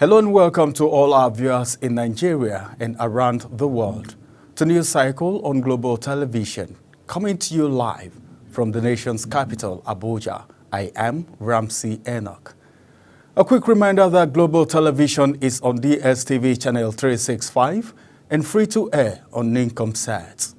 Hello and welcome to all our viewers in Nigeria and around the world to News Cycle on Global Television, coming to you live from the nation's capital, Abuja. I am Ramsey Enoch. A quick reminder that Global Television is on DSTV channel 365 and free to air on Nincomsat.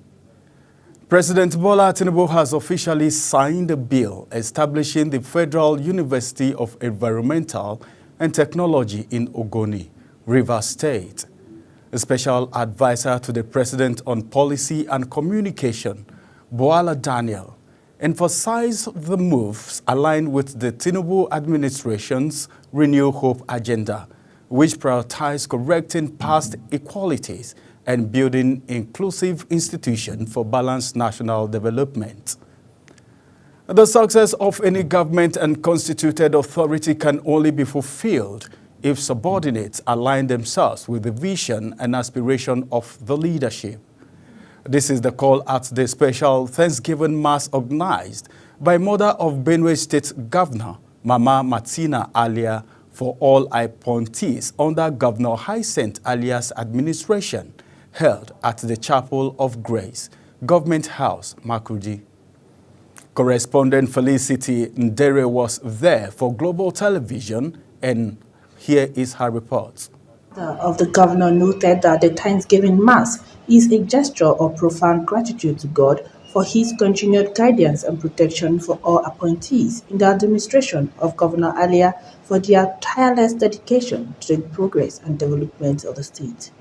President Bola Tinubu has officially signed a bill establishing the Federal University of Environmental and Technology in Ogoni, Rivers State. A special advisor to the President on Policy and Communication, Boala Daniel, emphasized the moves aligned with the Tinubu administration's Renew Hope agenda, which prioritizes correcting past inequalities and building inclusive institutions for balanced national development. The success of any government and constituted authority can only be fulfilled if subordinates align themselves with the vision and aspiration of the leadership. This is the call at the special Thanksgiving Mass organized by Mother of Benue State Governor, Mama Martina Alia, for all appointees under Governor Hyacinth Alia's administration, held at the Chapel of Grace, Government House, Makurdi. Correspondent Felicity Ndere was there for Global Television, and here is her report. Of the governor noted that the Thanksgiving Mass is a gesture of profound gratitude to God for his continued guidance and protection for all appointees in the administration of Governor Alia for their tireless dedication to the progress and development of the state.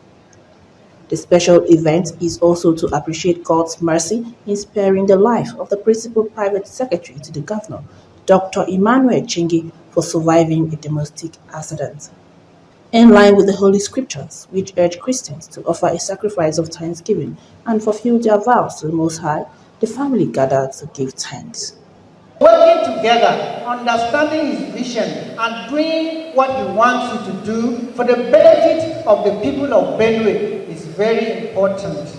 The special event is also to appreciate God's mercy in sparing the life of the principal private secretary to the governor, Dr. Emmanuel Chingi, for surviving a domestic accident. In line with the Holy Scriptures, which urge Christians to offer a sacrifice of thanksgiving and fulfill their vows to the Most High, the family gathered to give thanks. Working together, understanding his vision, and doing what he wants you to do for the benefit of the people of Benue is very important.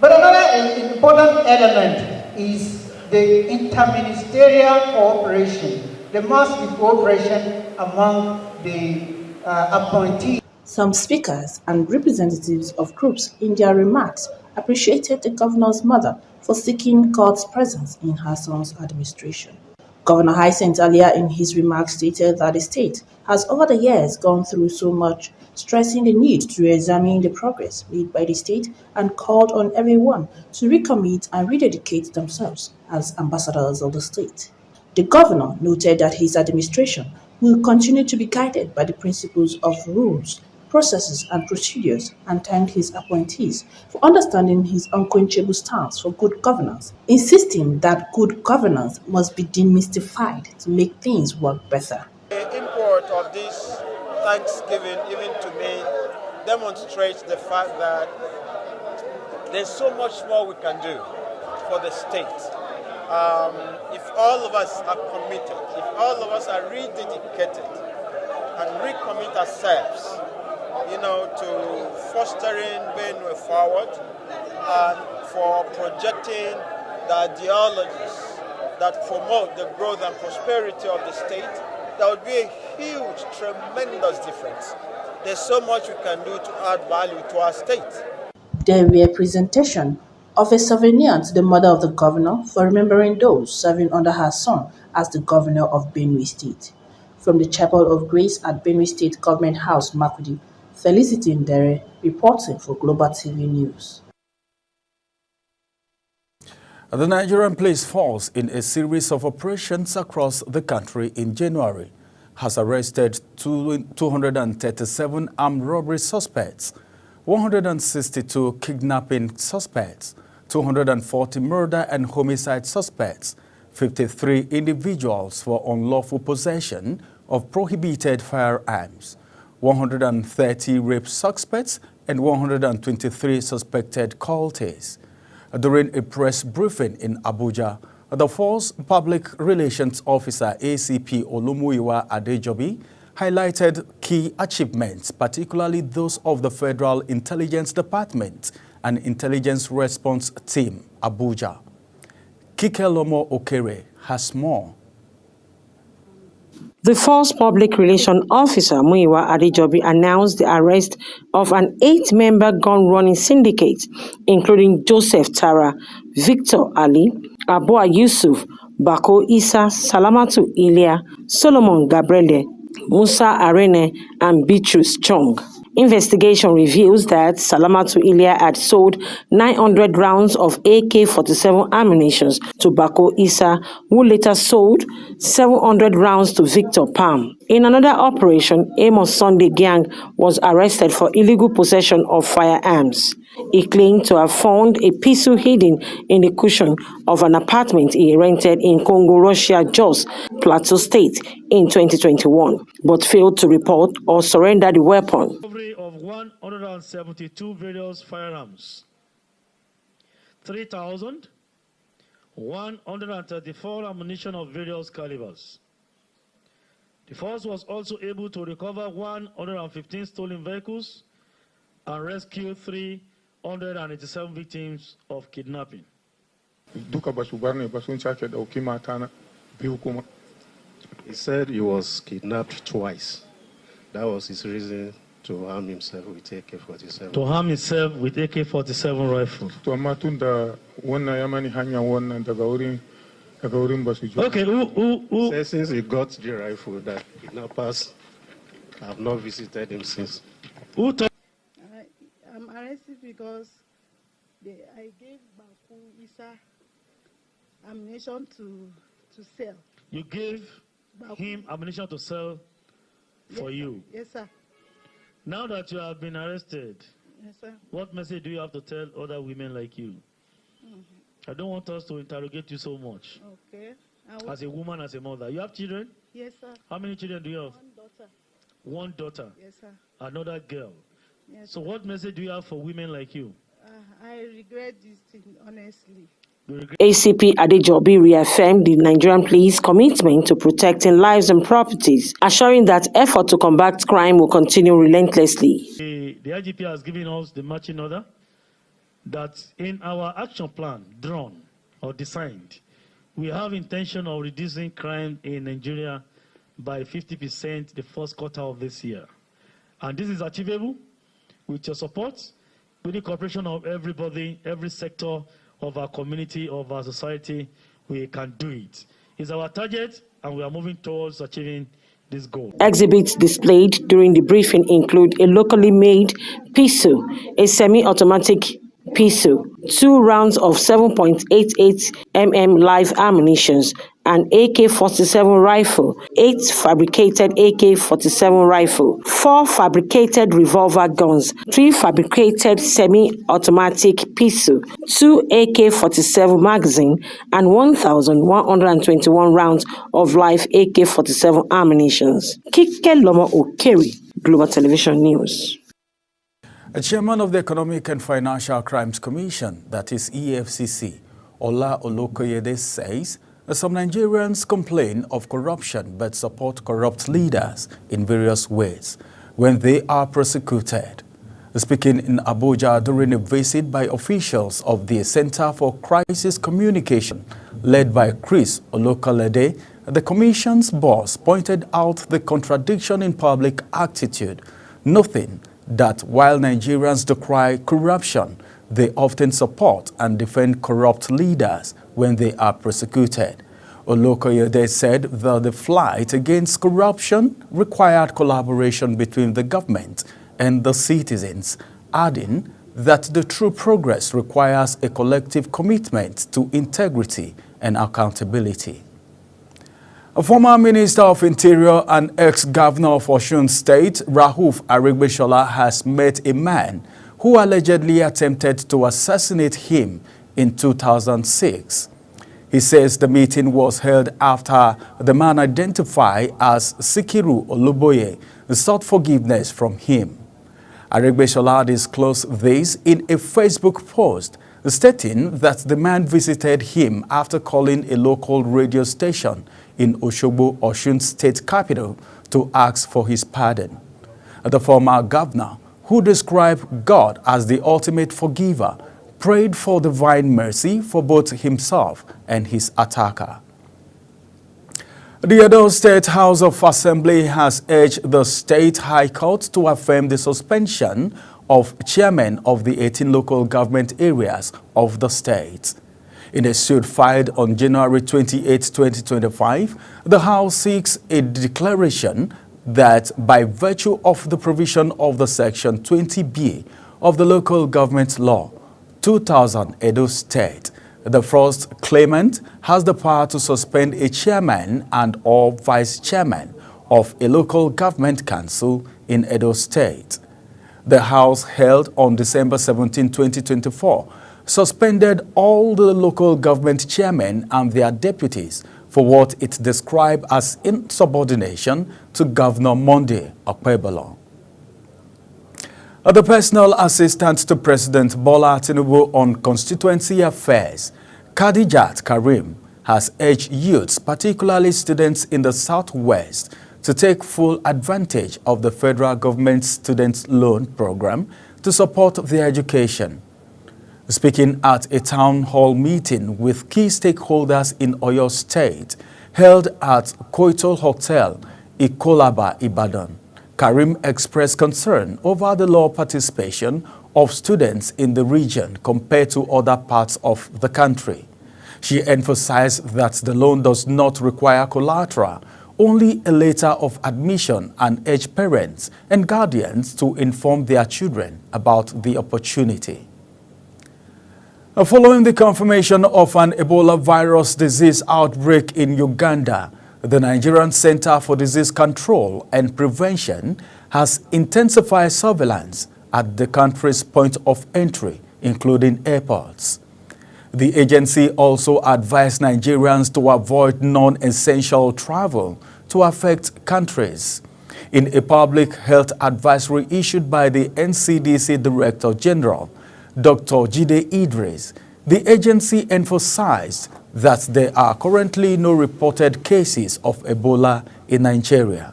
But another important element is the interministerial cooperation. There must be cooperation among the appointees. Some speakers and representatives of groups in their remarks appreciated the governor's mother for seeking God's presence in her son's administration. Governor Hyacinth Alia in his remarks stated that the state has over the years gone through so much, stressing the need to examine the progress made by the state and called on everyone to recommit and rededicate themselves as ambassadors of the state. The governor noted that his administration will continue to be guided by the principles of rules, processes, and procedures, and thanked his appointees for understanding his unquenchable stance for good governance, insisting that good governance must be demystified to make things work better. The import of this Thanksgiving, even to me, demonstrates the fact that there's so much more we can do for the state. If all of us are committed, if all of us are rededicated and recommit ourselves, to fostering Benue forward and for projecting the ideologies that promote the growth and prosperity of the state, that would be a huge, tremendous difference. There's so much we can do to add value to our state. There were presentation of a souvenir to the mother of the governor for remembering those serving under her son as the governor of Benue State. From the Chapel of Grace at Benue State Government House, Makurdi, Felicity Ndere reporting for Global TV News. The Nigerian Police Force, in a series of operations across the country in January, has arrested 237 armed robbery suspects, 162 kidnapping suspects, 240 murder and homicide suspects, 53 individuals for unlawful possession of prohibited firearms, 130 rape suspects, and 123 suspected cultists. During a press briefing in Abuja, the Force Public Relations Officer ACP Olumuyiwa Adejobi highlighted key achievements, particularly those of the Federal Intelligence Department and Intelligence Response Team, Abuja. Kike Lomo Okere has more. The Force Public Relations Officer, Muyiwa Adejobi, announced the arrest of an 8-member gun-running syndicate, including Joseph Tara, Victor Ali, Abua Yusuf, Bako Isa, Salamatu Ilya, Solomon Gabriele, Musa Arene, and Beatrice Chong. Investigation reveals that Salamatu Ilya had sold 900 rounds of AK-47 ammunition to Bako Isa, who later sold 700 rounds to Victor Pam. In another operation, Amos Sunday Gang was arrested for illegal possession of firearms. He claimed to have found a pistol hidden in the cushion of an apartment he rented in Congo, Russia, Jos, Plateau State in 2021, but failed to report or surrender the weapon. Recovery of 172 various firearms, 3,134 ammunition of various calibers. The force was also able to recover 115 stolen vehicles and rescue 387 victims of kidnapping. He said he was kidnapped twice. That was his reason to harm himself with AK-47. To harm himself with AK-47 rifle. Okay, who? Said since he got the rifle, that kidnappers have not visited him since. Who told? I'm arrested because I gave Baku Isa ammunition to sell. You gave him ammunition to sell for you? Yes, sir. Now that you have been arrested, yes, sir. What message do you have to tell other women like you? I don't want us to interrogate you so much. Okay. As a woman, as a mother. You have children? Yes, sir. How many children do you have? One daughter. One daughter? Yes, sir. Another girl? Yes, so sir. What message do you have for women like you? I regret this thing, honestly. ACP Adejobi reaffirmed the Nigerian police commitment to protecting lives and properties, assuring that effort to combat crime will continue relentlessly. The IGP has given us the marching order that in our action plan, drawn or designed, we have intention of reducing crime in Nigeria by 50% the first quarter of this year. And this is achievable with your support, with the cooperation of everybody, every sector of our community, of our society. We can do it. It's our target, and we are moving towards achieving this goal. Exhibits displayed during the briefing include a locally made pistol, a semi-automatic pistol, 2 rounds of 7.88 mm live ammunition, an AK-47 rifle, 8 fabricated AK-47 rifle, 4 fabricated revolver guns, 3 fabricated semi-automatic pistol, 2 AK-47 magazine, and 1,121 rounds of live AK-47 ammunition. Kike Lomo Okeri, Global Television News. A chairman of the Economic and Financial Crimes Commission, that is EFCC, Ola Olokoyede, says some Nigerians complain of corruption but support corrupt leaders in various ways when they are prosecuted. Speaking in Abuja during a visit by officials of the Center for Crisis Communication, led by Chris Olokolede, the Commission's boss pointed out the contradiction in public attitude, noting that while Nigerians decry corruption, they often support and defend corrupt leaders when they are prosecuted. Olokoyede said that the fight against corruption required collaboration between the government and the citizens, adding that the true progress requires a collective commitment to integrity and accountability. A former Minister of Interior and ex-governor of Osun State, Rauf Aregbesola, has met a man who allegedly attempted to assassinate him in 2006. He says the meeting was held after the man identified as Sikiru Oluboye sought forgiveness from him. Aregbesola disclosed this in a Facebook post, stating that the man visited him after calling a local radio station in Osogbo, Osun State capital, to ask for his pardon. The former governor, who described God as the ultimate forgiver, prayed for divine mercy for both himself and his attacker. The Edo State House of Assembly has urged the State High Court to affirm the suspension of chairmen of the 18 local government areas of the state. In a suit filed on January 28, 2025, the House seeks a declaration that by virtue of the provision of the Section 20B of the Local Government Law 2000 Edo State, the first claimant has the power to suspend a chairman and or vice chairman of a local government council in Edo State. The House held on December 17, 2024, suspended all the local government chairmen and their deputies for what it described as insubordination to Governor Monday Okpebholo. The personal assistant to President Bola Tinubu on constituency affairs, Khadijat Karim, has urged youths, particularly students in the Southwest, to take full advantage of the federal government's student loan program to support their education. Speaking at a town hall meeting with key stakeholders in Oyo State, held at Koitol Hotel, Ikolaba, Ibadan, Karim expressed concern over the low participation of students in the region compared to other parts of the country. She emphasized that the loan does not require collateral, only a letter of admission, and urged parents and guardians to inform their children about the opportunity. Following the confirmation of an Ebola virus disease outbreak in Uganda, the Nigerian Center for Disease Control and Prevention has intensified surveillance at the country's point of entry, including airports. The agency also advised Nigerians to avoid non-essential travel to affect countries. In a public health advisory issued by the NCDC Director General, Dr. Jide Idris, the agency emphasized that there are currently no reported cases of Ebola in Nigeria.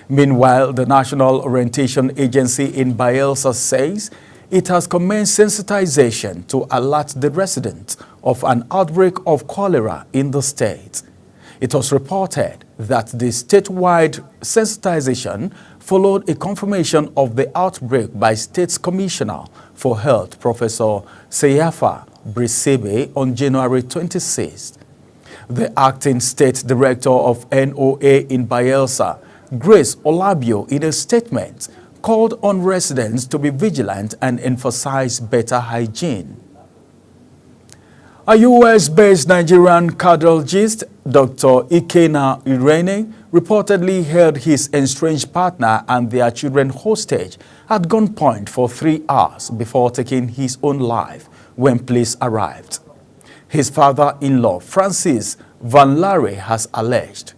Meanwhile, the National Orientation Agency in Bayelsa says it has commenced sensitization to alert the residents of an outbreak of cholera in the state. It was reported that the statewide sensitization followed a confirmation of the outbreak by State's Commissioner for Health, Professor Seyafa Brisebe, on January 26th. The acting state director of NOA in Bayelsa, Grace Olabio, in a statement, called on residents to be vigilant and emphasize better hygiene. A US-based Nigerian cardiologist, Dr. Ikena Irene, reportedly held his estranged partner and their children hostage at gunpoint for 3 hours before taking his own life when police arrived. His father-in-law, Francis Van Lare, has alleged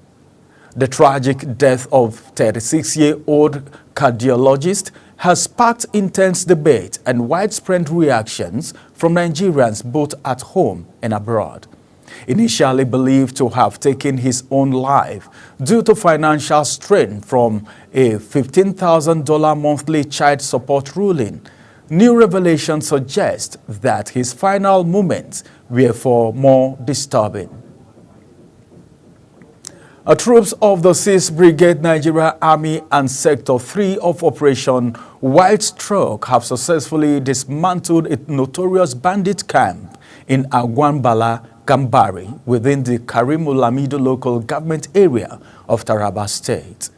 the tragic death of 36-year-old cardiologist has sparked intense debate and widespread reactions from Nigerians both at home and abroad. Initially believed to have taken his own life due to financial strain from a $15,000 monthly child support ruling, new revelations suggest that his final moments were far more disturbing. Troops of the 6th Brigade Nigeria Army and Sector 3 of Operation White Stroke have successfully dismantled a notorious bandit camp in Agwambala, Gambari, within the Karimu Lamido local government area of Taraba State.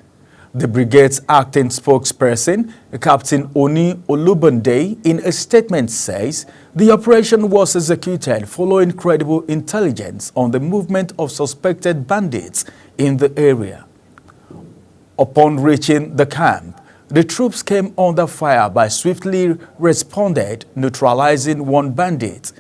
The brigade's acting spokesperson, Captain Oni Olubande, in a statement says the operation was executed following credible intelligence on the movement of suspected bandits in the area. Upon reaching the camp, the troops came under fire but swiftly responded, neutralizing one bandit.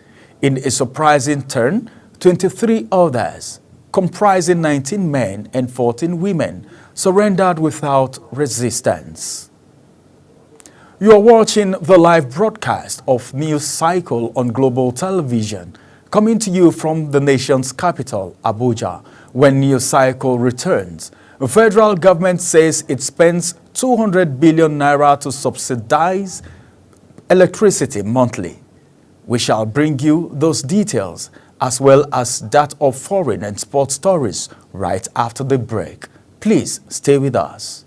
In a surprising turn, 23 others, comprising 19 men and 14 women, surrendered without resistance. You are watching the live broadcast of News Cycle on Global Television, coming to you from the nation's capital, Abuja. When News Cycle returns, the federal government says it spends 200 billion naira to subsidize electricity monthly. We shall bring you those details as well as that of foreign and sports stories right after the break. Please stay with us.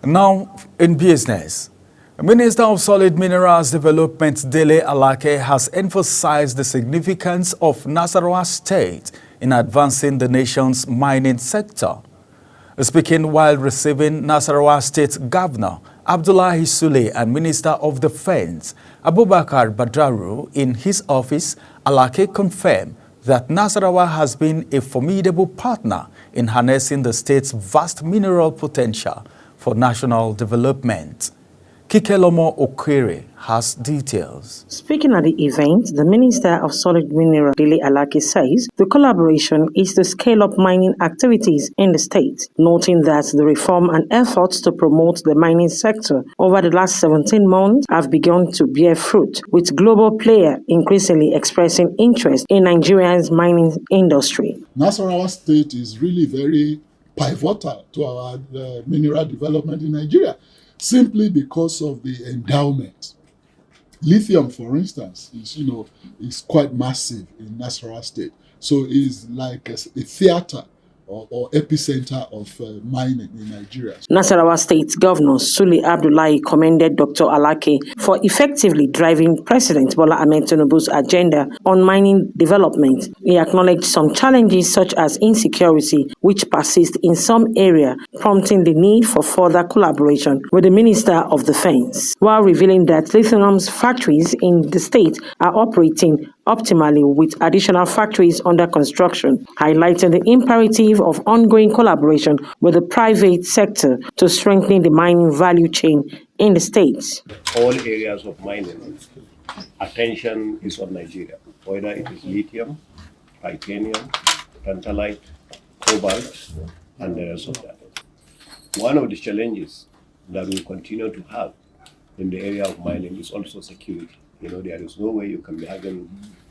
Now, in business, Minister of Solid Minerals Development Dele Alake has emphasized the significance of Nasarawa State in advancing the nation's mining sector. Speaking while receiving Nasarawa State Governor Abdullahi Sule and Minister of Defense Abubakar Badaru in his office, Alake confirmed that Nasarawa has been a formidable partner in harnessing the state's vast mineral potential for national development. Kikelomo Okwere has details. Speaking at the event, the Minister of Solid Minerals, Dele Alake, says the collaboration is to scale up mining activities in the state, noting that the reform and efforts to promote the mining sector over the last 17 months have begun to bear fruit, with global players increasingly expressing interest in Nigeria's mining industry. Nasarawa State is really very pivotal to our mineral development in Nigeria, simply because of the endowment. Lithium, for instance, is quite massive in Nasarawa State. So it's like a theater or epicenter of mining in Nigeria. Nasarawa State Governor Sule Abdullahi commended Dr. Alake for effectively driving President Bola Ahmed Tinubu's agenda on mining development. He acknowledged some challenges such as insecurity, which persist in some areas, prompting the need for further collaboration with the Minister of Defense, while revealing that lithium's factories in the state are operating optimally with additional factories under construction, highlighting the imperative of ongoing collaboration with the private sector to strengthen the mining value chain in the state. All areas of mining, attention is on Nigeria, whether it is lithium, titanium, tantalite, cobalt, and the rest of that. One of the challenges that we continue to have in the area of mining is also security. There is no way you can be having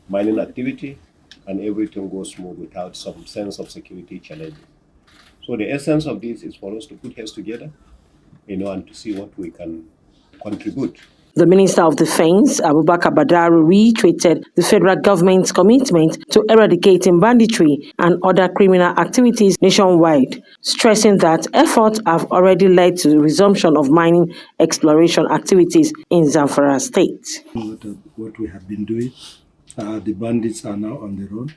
mining activity and everything goes smooth without some sense of security challenges. So the essence of this is for us to put heads together, and to see what we can contribute. The Minister of Defense, Abubakar Badaru, reiterated the federal government's commitment to eradicating banditry and other criminal activities nationwide, stressing that efforts have already led to the resumption of mining exploration activities in Zamfara State. What we have been doing, the bandits are now on the run,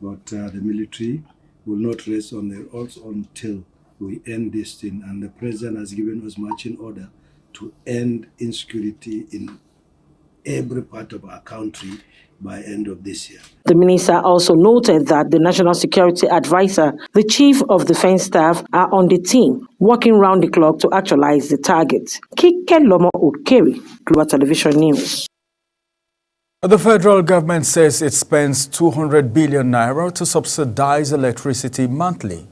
but the military will not rest on their oars until we end this thing. And the President has given us marching order to end insecurity in every part of our country by end of this year. The minister also noted that the National Security Advisor, the Chief of Defense Staff are on the team, working round the clock to actualize the target. Kikelomo Okwere, Global Television News. The federal government says it spends 200 billion naira to subsidize electricity monthly.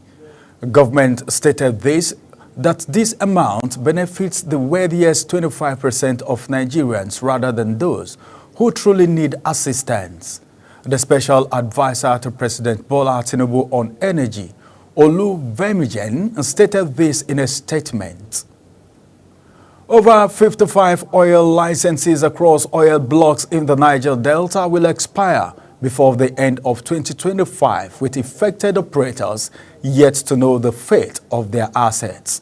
The government stated that this amount benefits the wealthiest 25% of Nigerians rather than those who truly need assistance. The special advisor to President Bola Tinubu on energy, Olu Vemijen, stated this in a statement. Over 55 oil licenses across oil blocks in the Niger Delta will expire before the end of 2025, with affected operators yet to know the fate of their assets.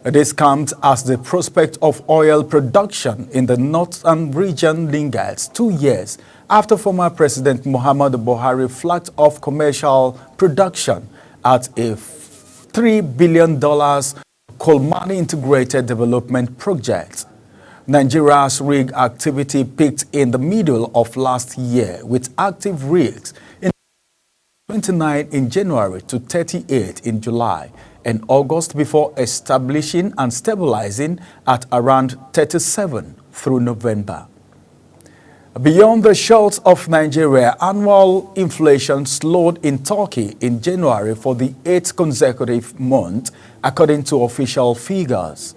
This comes as the prospect of oil production in the northern region lingers 2 years after former President Muhammadu Buhari flagged off commercial production at a $3 billion Kolmani Integrated Development Project. Nigeria's rig activity peaked in the middle of last year, with active rigs in 29 in January to 38 in July and August, before establishing and stabilizing at around 37 through November. Beyond the shores of Nigeria, annual inflation slowed in Turkey in January for the 8th consecutive month, according to official figures.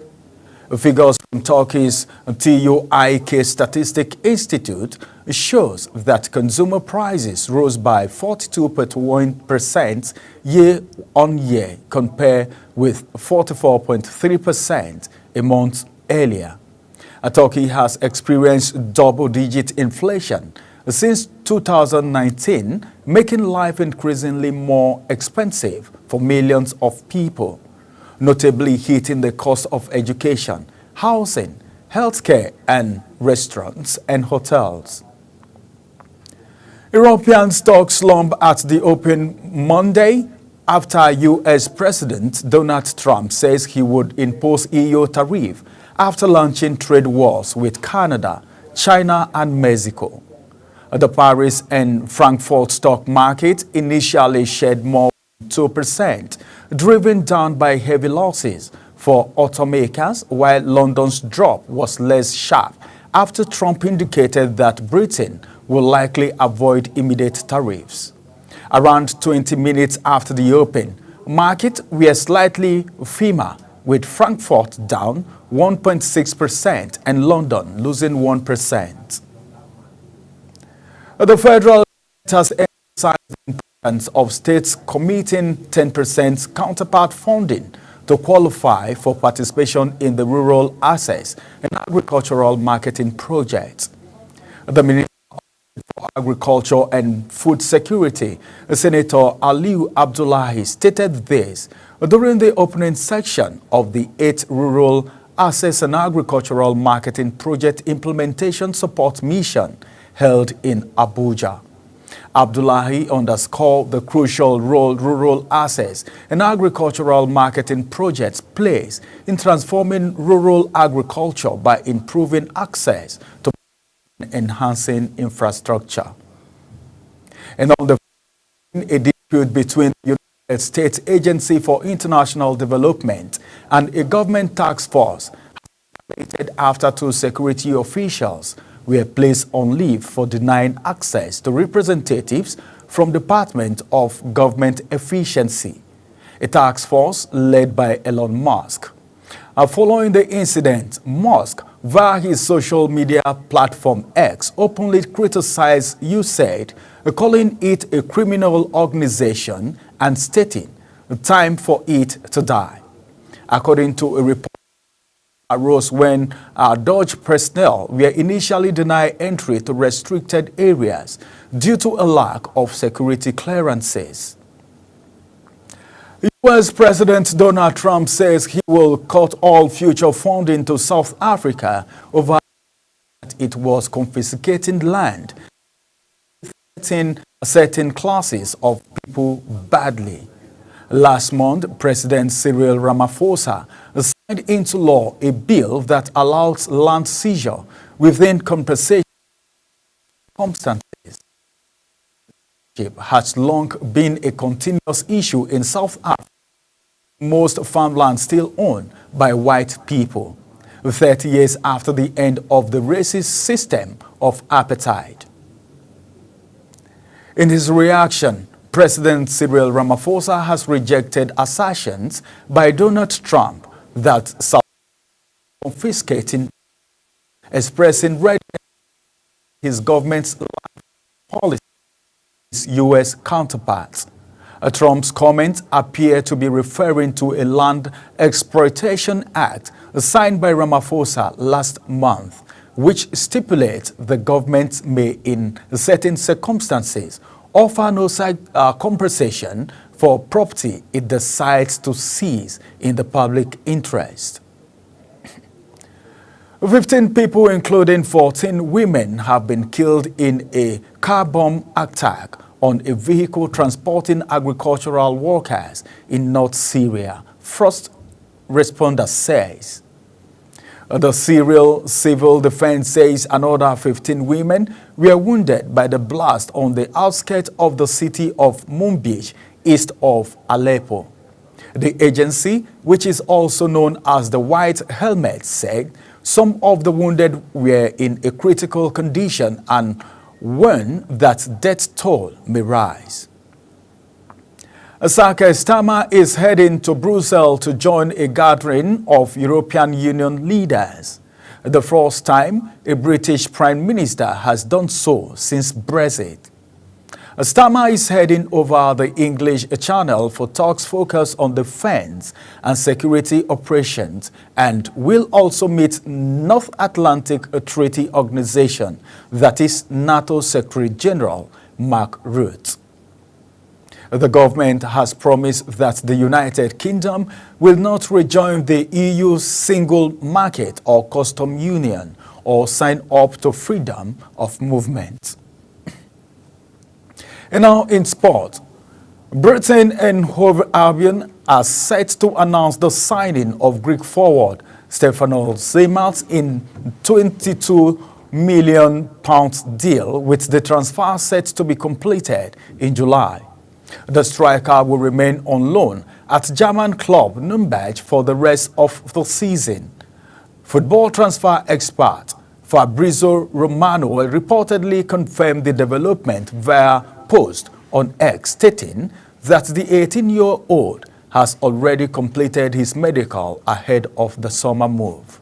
Figures from Turkey's TÜİK Statistic Institute shows that consumer prices rose by 42.1% year-on-year, compared with 44.3% a month earlier. Turkey has experienced double-digit inflation since 2019, making life increasingly more expensive for millions of people, notably hitting the cost of education, housing, healthcare, and restaurants and hotels. European stocks slump at the open Monday after U.S. President Donald Trump says he would impose EU tariff after launching trade wars with Canada, China, and Mexico. The Paris and Frankfurt stock market initially shed more than 2%, driven down by heavy losses for automakers, while London's drop was less sharp after Trump indicated that Britain will likely avoid immediate tariffs. Around 20 minutes after the open, markets were slightly firmer, with Frankfurt down 1.6% and London losing 1%. The federal government has emphasized the importance of states committing 10% counterpart funding to qualify for participation in the Rural Access and Agricultural Marketing Project. The Minister for Agriculture and Food Security, Senator Aliu Abdullahi, stated this during the opening section of the 8th Rural Access and Agricultural Marketing Project Implementation Support Mission held in Abuja. Abdullahi underscored the crucial role rural access and agricultural marketing projects plays in transforming rural agriculture by improving access to enhancing infrastructure. And on the a dispute between the United States Agency for International Development and a government task force after two security officials were placed on leave for denying access to representatives from Department of Government Efficiency, a task force led by Elon Musk. Following the incident, Musk, via his social media platform X, openly criticized USAID, calling it a criminal organization and stating, "Time for it to die." According to a report, arose when Dutch personnel were initially denied entry to restricted areas due to a lack of security clearances. U.S. President Donald Trump says he will cut all future funding to South Africa over that it was confiscating land, affecting certain classes of people badly. Last month, President Cyril Ramaphosa signed into law a bill that allows land seizure within compensation circumstances. Has long been a continuous issue in South Africa. Most farmland still owned by white people, 30 years after the end of the racist system of apartheid. In his reaction, President Cyril Ramaphosa has rejected assertions by Donald Trump that South Africa is confiscating, expressing readiness his government's policy with his U.S. counterparts. Trump's comments appear to be referring to a Land Exploitation Act signed by Ramaphosa last month, which stipulates the government may, in certain circumstances, offer no compensation for property it decides to seize in the public interest. 15 people, including 14 women, have been killed in a car bomb attack on a vehicle transporting agricultural workers in North Syria, first responder says. The Syrian Civil Defense says another 15 women were wounded by the blast on the outskirts of the city of Manbij, east of Aleppo. The agency, which is also known as the White Helmets, said some of the wounded were in a critical condition and warned that death toll may rise. Saka Starmer is heading to Brussels to join a gathering of European Union leaders. the first time a British Prime Minister has done so since Brexit. Starmer is heading over the English Channel for talks focused on defense and security operations and will also meet North Atlantic Treaty Organization, that is NATO Secretary General Mark Rutte. The government has promised that the United Kingdom will not rejoin the EU single market or custom union or sign up to freedom of movement. And now in sport, Britain and Hove Albion are set to announce the signing of Greek forward Stefanos Tsitsipas in £22 million deal, with the transfer set to be completed in July. The striker will remain on loan at German club Nürnberg for the rest of the season. Football transfer expert Fabrizio Romano reportedly confirmed the development via post on X, stating that the 18-year-old has already completed his medical ahead of the summer move.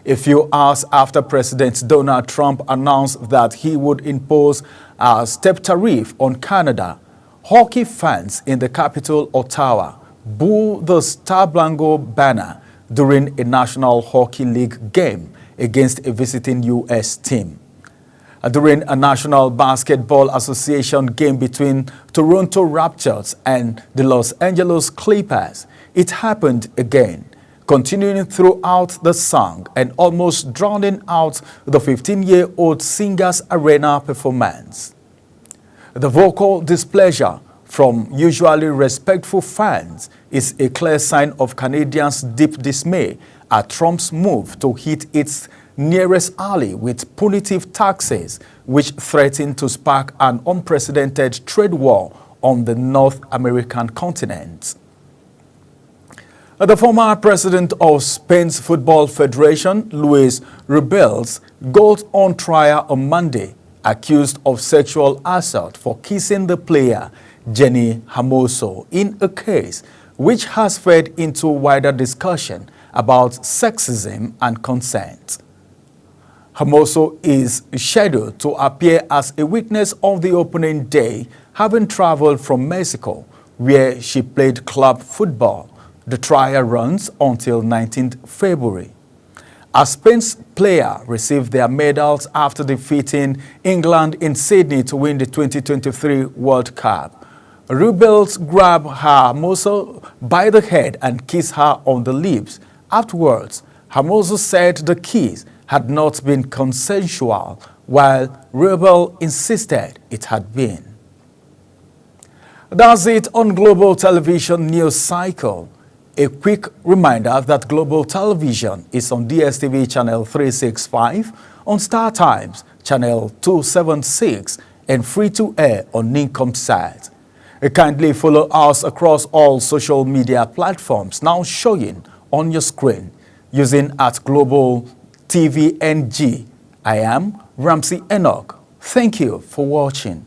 A few hours after President Donald Trump announced that he would impose a step tariff on Canada, hockey fans in the capital, Ottawa, booed the Star Blanco banner during a National Hockey League game against a visiting U.S. team. During a National Basketball Association game between Toronto Raptors and the Los Angeles Clippers, it happened again, continuing throughout the song and almost drowning out the 15-year-old singer's arena performance. The vocal displeasure from usually respectful fans is a clear sign of Canadians' deep dismay at Trump's move to hit its nearest ally with punitive taxes, which threaten to spark an unprecedented trade war on the North American continent. The former president of Spain's Football Federation, Luis Rubiales, goes on trial on Monday, accused of sexual assault for kissing the player Jenny Hermoso, in a case which has fed into wider discussion about sexism and consent. Hermoso is scheduled to appear as a witness on the opening day, having traveled from Mexico, where she played club football. The trial runs until 19th February. As Spain's players received their medals after defeating England in Sydney to win the 2023 World Cup, Rubiales grabbed Hermoso by the head and kissed her on the lips. Afterwards, Hermoso said the kiss had not been consensual, while Rubiales insisted it had been. That's it on Global Television News Cycle. A quick reminder that Global Television is on DSTV channel 365, on Star Times channel 276, and free-to-air on Nincomsat. Kindly follow us across all social media platforms now showing on your screen using @Global TVNG. I am Ramsey Enoch. Thank you for watching.